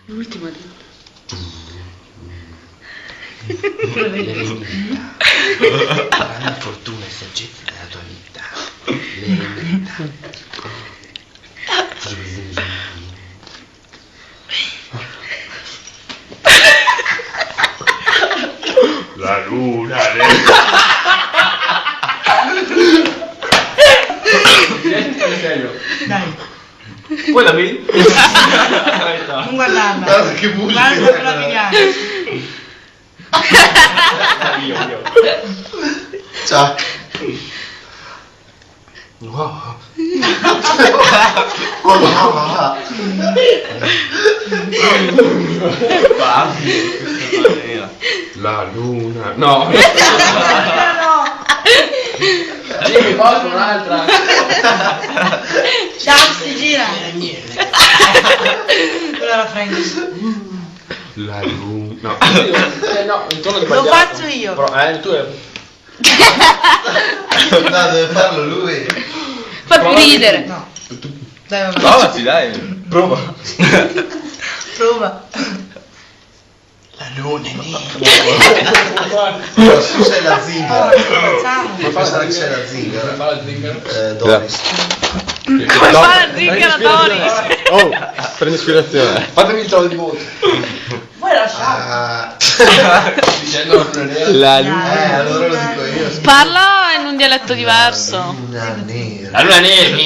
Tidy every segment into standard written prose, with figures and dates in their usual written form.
L'ultima di... La fortuna e saggezza della tua vita. L'eredità. La luna Dai, Poi la vedi? non guardarla. Guarda che musica. Guarda per la pigliare. Io. Ciao. Wow. La luna. No. Io mi faccio un'altra. Ciao, si gira. Quella la Frank. La luna. No. No, il tono è Lo sbagliato. faccio io. Però, il tuo è... No, deve farlo lui. Fa più ridere. No. Dai, vabbè. Provaci, dai. Prova. Prova. La luna è nera. No, su sei la zingara. Facciamo. Questa c'è la zingara. Fa la zingara. Doris. Come fa la zingara Doris? Oh, prendo ispirazione. Fatemi il tono di voto. Vuoi lasciare? Ah. Dicendo la luna nera. La luna. Allora lo dico io. Parla in un dialetto diverso. Luna nera. La luna nera.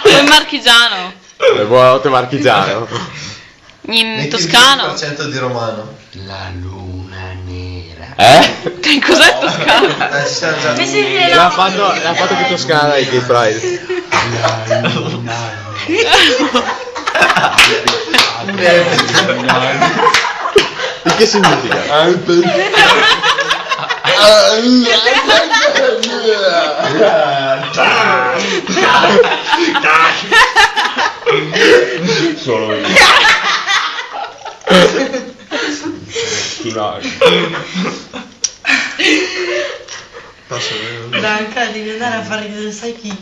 O in marchigiano. Buonanotte marchigiano. In Metti toscano. il 10% di romano. La luna nera. Cos'è toscano? Ci siamo già. Mi si vede L'ha fatto più toscana di Gay Pride. La luna Il che significa? Solo io. Posso? Dai, devi andare a fare, sai chi?